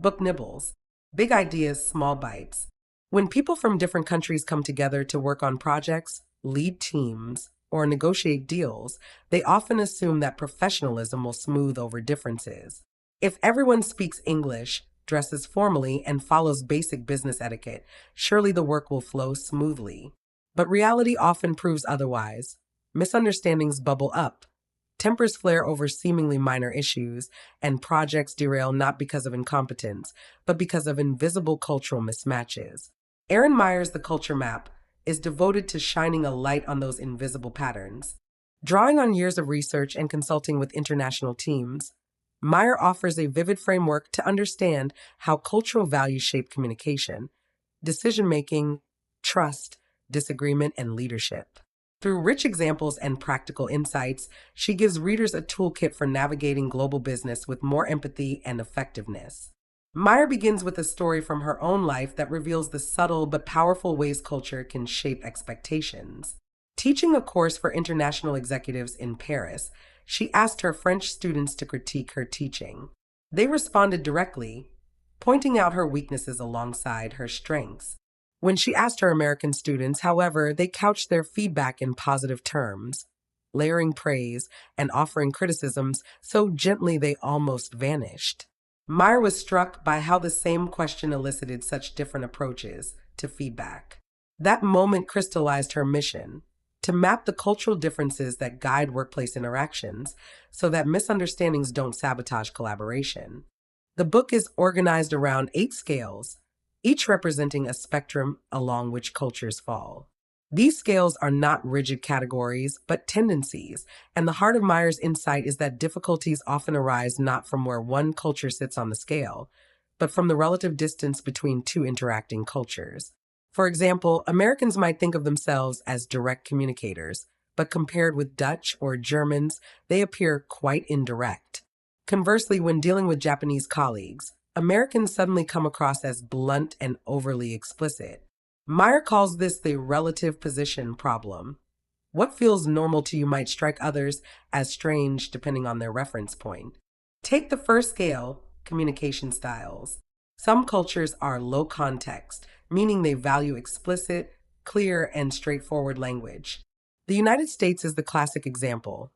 Book nibbles. Big ideas, small bites. When people from different countries come together to work on projects, lead teams, or negotiate deals, they often assume that professionalism will smooth over differences. If everyone speaks English, dresses formally, and follows basic business etiquette, surely the work will flow smoothly. But reality often proves otherwise. Misunderstandings bubble up. Tempers flare over seemingly minor issues, and projects derail not because of incompetence, but because of invisible cultural mismatches. Erin Meyer's The Culture Map is devoted to shining a light on those invisible patterns. Drawing on years of research and consulting with international teams, Meyer offers a vivid framework to understand how cultural values shape communication, decision making, trust, disagreement, and leadership. Through rich examples and practical insights, she gives readers a toolkit for navigating global business with more empathy and effectiveness. Meyer begins with a story from her own life that reveals the subtle but powerful ways culture can shape expectations. Teaching a course for international executives in Paris, she asked her French students to critique her teaching. They responded directly, pointing out her weaknesses alongside her strengths. When she asked her American students, however, they couched their feedback in positive terms, layering praise and offering criticisms so gently they almost vanished. Meyer was struck by how the same question elicited such different approaches to feedback. That moment crystallized her mission to map the cultural differences that guide workplace interactions so that misunderstandings don't sabotage collaboration. The book is organized around 8 scales, each representing a spectrum along which cultures fall. These scales are not rigid categories, but tendencies, and the heart of Meyer's insight is that difficulties often arise not from where one culture sits on the scale, but from the relative distance between two interacting cultures. For example, Americans might think of themselves as direct communicators, but compared with Dutch or Germans, they appear quite indirect. Conversely, when dealing with Japanese colleagues, Americans suddenly come across as blunt and overly explicit. Meyer calls this the relative position problem. What feels normal to you might strike others as strange depending on their reference point. Take the first scale, communication styles. Some cultures are low context, meaning they value explicit, clear, and straightforward language. The United States is the classic example.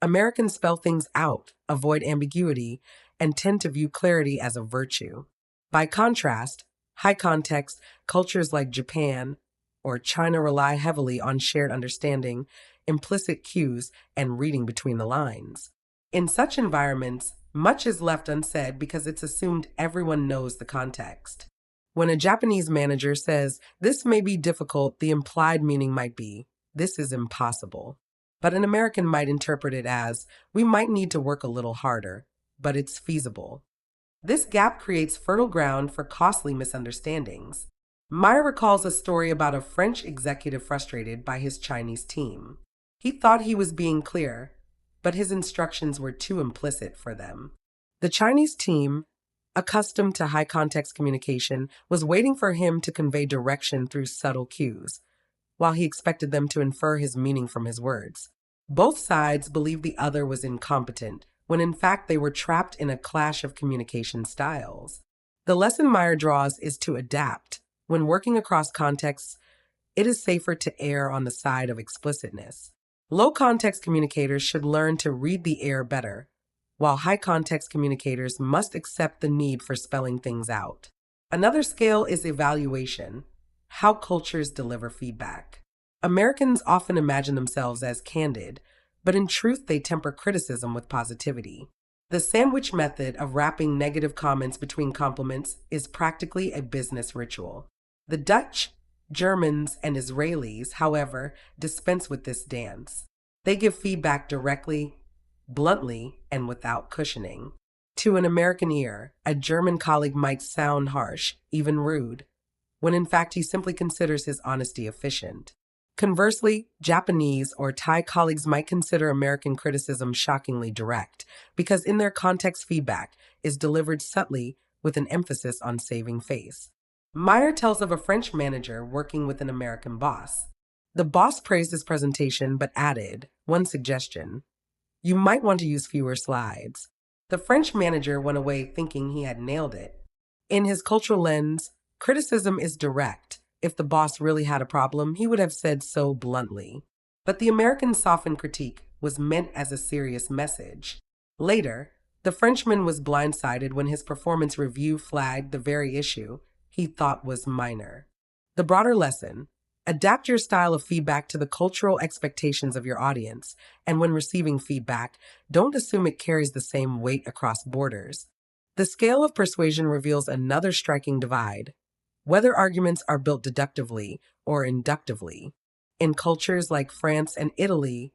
Americans spell things out, avoid ambiguity, and tend to view clarity as a virtue. By contrast, high context cultures like Japan or China rely heavily on shared understanding, implicit cues, and reading between the lines. In such environments, much is left unsaid because it's assumed everyone knows the context. When a Japanese manager says, "This may be difficult," the implied meaning might be, "This is impossible." But an American might interpret it as, "We might need to work a little harder, but it's feasible." This gap creates fertile ground for costly misunderstandings. Meyer recalls a story about a French executive frustrated by his Chinese team. He thought he was being clear, but his instructions were too implicit for them. The Chinese team, accustomed to high context communication, was waiting for him to convey direction through subtle cues, while he expected them to infer his meaning from his words. Both sides believed the other was incompetent, when in fact they were trapped in a clash of communication styles. The lesson Meyer draws is to adapt. When working across contexts, it is safer to err on the side of explicitness. Low context communicators should learn to read the air better, while high context communicators must accept the need for spelling things out. Another scale is evaluation, how cultures deliver feedback. Americans often imagine themselves as candid, but in truth they temper criticism with positivity. The sandwich method of wrapping negative comments between compliments is practically a business ritual. The Dutch, Germans, and Israelis, however, dispense with this dance. They give feedback directly, bluntly, and without cushioning. To an American ear, a German colleague might sound harsh, even rude, when in fact he simply considers his honesty efficient. Conversely, Japanese or Thai colleagues might consider American criticism shockingly direct, because in their context feedback is delivered subtly with an emphasis on saving face. Meyer tells of a French manager working with an American boss. The boss praised his presentation but added one suggestion: "You might want to use fewer slides." The French manager went away thinking he had nailed it, In his cultural lens, criticism is direct. If the boss really had a problem, he would have said so bluntly. But the American softened critique was meant as a serious message. Later, the Frenchman was blindsided when his performance review flagged the very issue he thought was minor. The broader lesson: adapt your style of feedback to the cultural expectations of your audience, and when receiving feedback, don't assume it carries the same weight across borders. The scale of persuasion reveals another striking divide: whether arguments are built deductively or inductively. In cultures like France and Italy,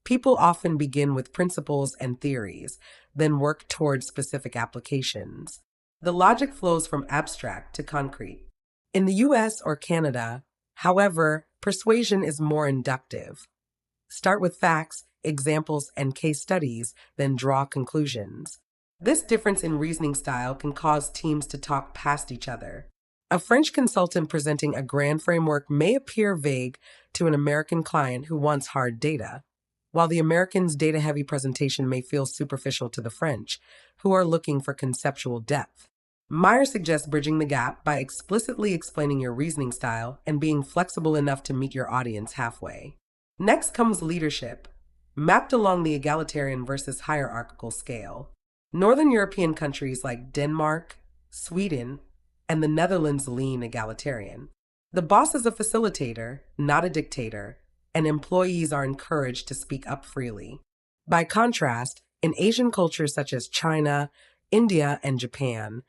people often begin with principles and theories, then work towards specific applications. The logic flows from abstract to concrete. In the US or Canada, however, persuasion is more inductive. Start with facts, examples, and case studies, then draw conclusions. This difference in reasoning style can cause teams to talk past each other. A French consultant presenting a grand framework may appear vague to an American client who wants hard data, while the American's data heavy presentation may feel superficial to the French, who are looking for conceptual depth. Meyer suggests bridging the gap by explicitly explaining your reasoning style and being flexible enough to meet your audience halfway. Next comes leadership, mapped along the egalitarian versus hierarchical scale. Northern European countries like Denmark, Sweden, and the Netherlands lean egalitarian. The boss is a facilitator, not a dictator, and employees are encouraged to speak up freely. By contrast, in Asian cultures such as China, India, and Japan,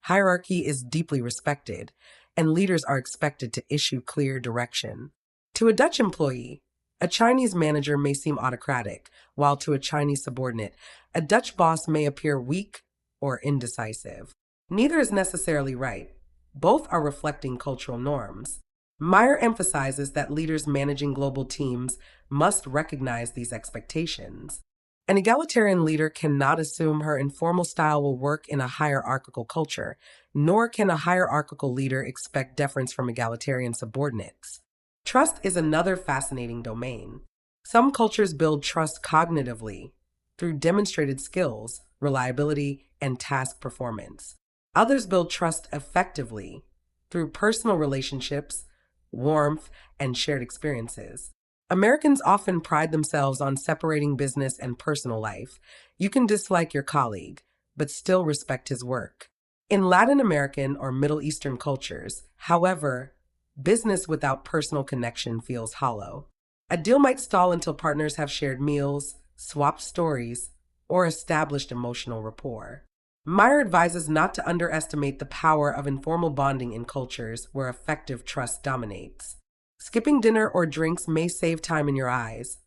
hierarchy is deeply respected, and leaders are expected to issue clear direction. To a Dutch employee, a Chinese manager may seem autocratic, while to a Chinese subordinate, a Dutch boss may appear weak or indecisive. Neither is necessarily right. Both are reflecting cultural norms. Meyer emphasizes that leaders managing global teams must recognize these expectations. An egalitarian leader cannot assume her informal style will work in a hierarchical culture, nor can a hierarchical leader expect deference from egalitarian subordinates. Trust is another fascinating domain. Some cultures build trust cognitively through demonstrated skills, reliability, and task performance. Others build trust effectively through personal relationships, warmth, and shared experiences. Americans often pride themselves on separating business and personal life. You can dislike your colleague, but still respect his work. In Latin American or Middle Eastern cultures, however, business without personal connection feels hollow. A deal might stall until partners have shared meals, swapped stories, or established emotional rapport. Meyer advises not to underestimate the power of informal bonding in cultures where effective trust dominates. Skipping dinner or drinks may save time in your eyes,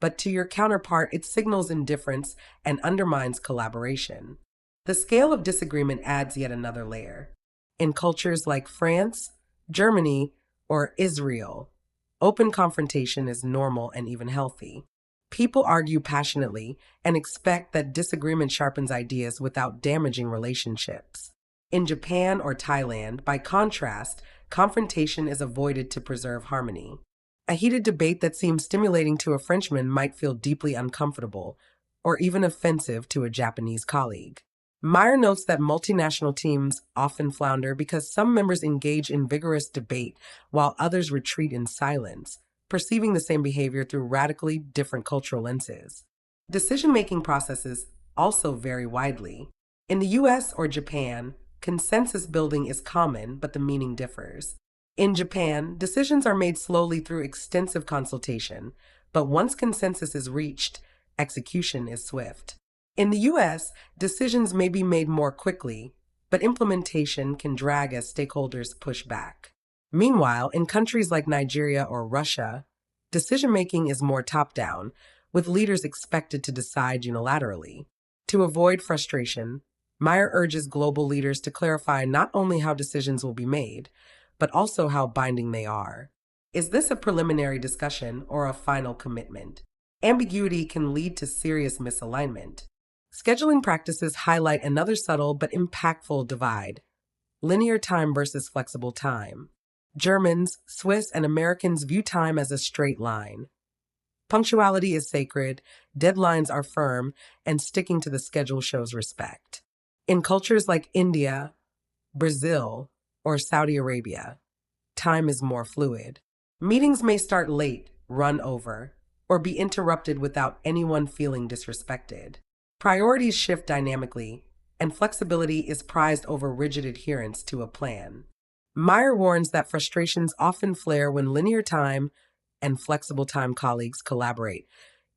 but to your counterpart, it signals indifference and undermines collaboration. The scale of disagreement adds yet another layer. In cultures like France, Germany, or Israel, open confrontation is normal and even healthy. People argue passionately and expect that disagreement sharpens ideas without damaging relationships. In Japan or Thailand, by contrast, confrontation is avoided to preserve harmony. A heated debate that seems stimulating to a Frenchman might feel deeply uncomfortable or even offensive to a Japanese colleague. Meyer notes that multinational teams often flounder because some members engage in vigorous debate while others retreat in silence, perceiving the same behavior through radically different cultural lenses. Decision-making processes also vary widely. In the US or Japan, consensus building is common, but the meaning differs. In Japan, decisions are made slowly through extensive consultation, but once consensus is reached, execution is swift. In the US, decisions may be made more quickly, but implementation can drag as stakeholders push back. Meanwhile, in countries like Nigeria or Russia, decision-making is more top-down, with leaders expected to decide unilaterally. To avoid frustration, Meyer urges global leaders to clarify not only how decisions will be made, but also how binding they are. Is this a preliminary discussion or a final commitment? Ambiguity can lead to serious misalignment. Scheduling practices highlight another subtle but impactful divide: linear time versus flexible time. Germans, Swiss, and Americans view time as a straight line. Punctuality is sacred, deadlines are firm, and sticking to the schedule shows respect. In cultures like India, Brazil, or Saudi Arabia, time is more fluid. Meetings may start late, run over, or be interrupted without anyone feeling disrespected. Priorities shift dynamically, and flexibility is prized over rigid adherence to a plan. Meyer warns that frustrations often flare when linear time and flexible time colleagues collaborate,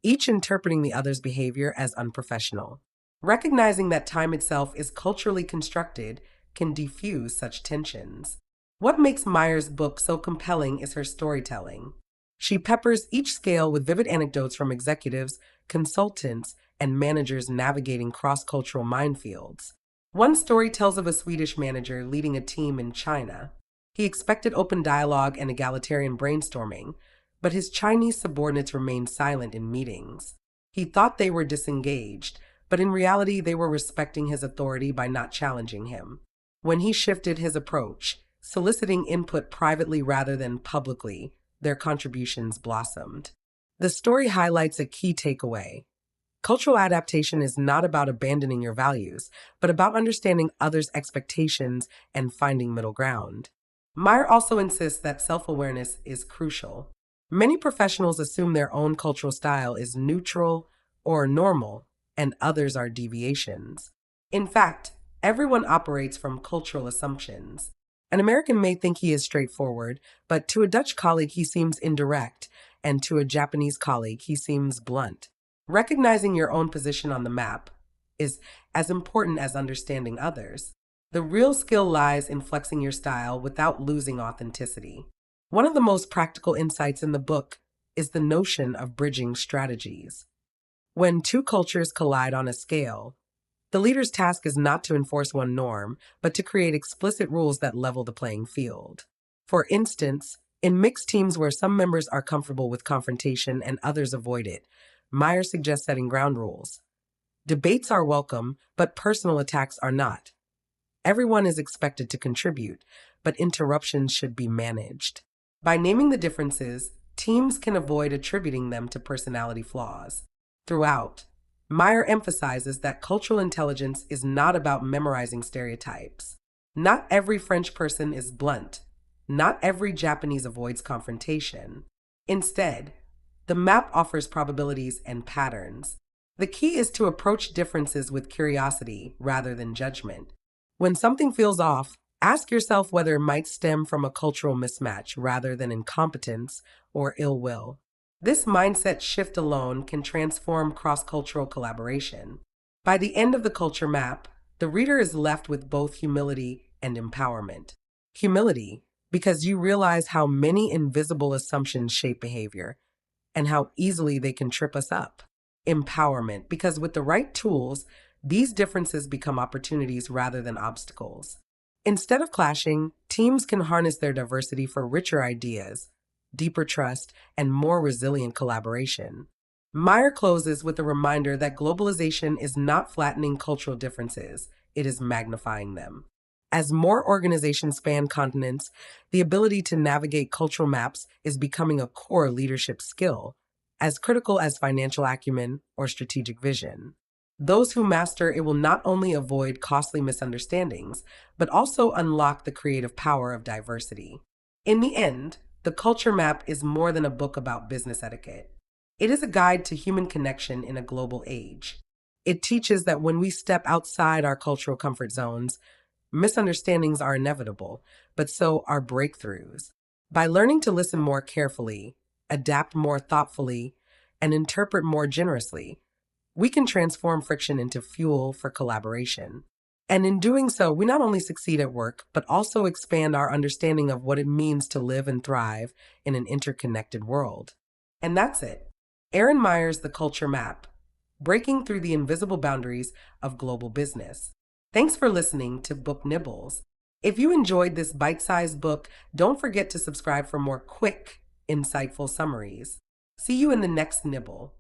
each interpreting the other's behavior as unprofessional. Recognizing that time itself is culturally constructed can defuse such tensions. What makes Meyer's book so compelling is her storytelling. She peppers each scale with vivid anecdotes from executives, consultants, and managers navigating cross cultural minefields. One story tells of a Swedish manager leading a team in China. He expected open dialogue and egalitarian brainstorming, but his Chinese subordinates remained silent in meetings. He thought they were disengaged, but in reality, they were respecting his authority by not challenging him. When he shifted his approach, soliciting input privately rather than publicly, their contributions blossomed. The story highlights a key takeaway. Cultural adaptation is not about abandoning your values, but about understanding others' expectations and finding middle ground. Meyer also insists that self-awareness is crucial. Many professionals assume their own cultural style is neutral or normal, and others are deviations. In fact, everyone operates from cultural assumptions. An American may think he is straightforward, but to a Dutch colleague he seems indirect, and to a Japanese colleague he seems blunt. Recognizing your own position on the map is as important as understanding others. The real skill lies in flexing your style without losing authenticity. One of the most practical insights in the book is the notion of bridging strategies. When two cultures collide on a scale, the leader's task is not to enforce one norm, but to create explicit rules that level the playing field. For instance, in mixed teams where some members are comfortable with confrontation and others avoid it, Meyer suggests setting ground rules. Debates are welcome, but personal attacks are not. Everyone is expected to contribute, but interruptions should be managed. By naming the differences, teams can avoid attributing them to personality flaws. Throughout, Meyer emphasizes that cultural intelligence is not about memorizing stereotypes. Not every French person is blunt. Not every Japanese avoids confrontation. Instead, the map offers probabilities and patterns. The key is to approach differences with curiosity rather than judgment. When something feels off, ask yourself whether it might stem from a cultural mismatch rather than incompetence or ill will. This mindset shift alone can transform cross-cultural collaboration. By the end of the culture map, the reader is left with both humility and empowerment. Humility, because you realize how many invisible assumptions shape behavior and how easily they can trip us up. Empowerment, because with the right tools, these differences become opportunities rather than obstacles. Instead of clashing, teams can harness their diversity for richer ideas, deeper trust, and more resilient collaboration. Meyer closes with a reminder that globalization is not flattening cultural differences, it is magnifying them. As more organizations span continents, the ability to navigate cultural maps is becoming a core leadership skill, as critical as financial acumen or strategic vision. Those who master it will not only avoid costly misunderstandings, but also unlock the creative power of diversity. In the end, the Culture Map is more than a book about business etiquette. It is a guide to human connection in a global age. It teaches that when we step outside our cultural comfort zones, misunderstandings are inevitable, but so are breakthroughs. By learning to listen more carefully, adapt more thoughtfully, and interpret more generously, we can transform friction into fuel for collaboration. And in doing so, we not only succeed at work, but also expand our understanding of what it means to live and thrive in an interconnected world. And that's it. Erin Meyer's The Culture Map, breaking through the invisible boundaries of global business. Thanks for listening to Book Nibbles. If you enjoyed this bite-sized book, don't forget to subscribe for more quick, insightful summaries. See you in the next nibble.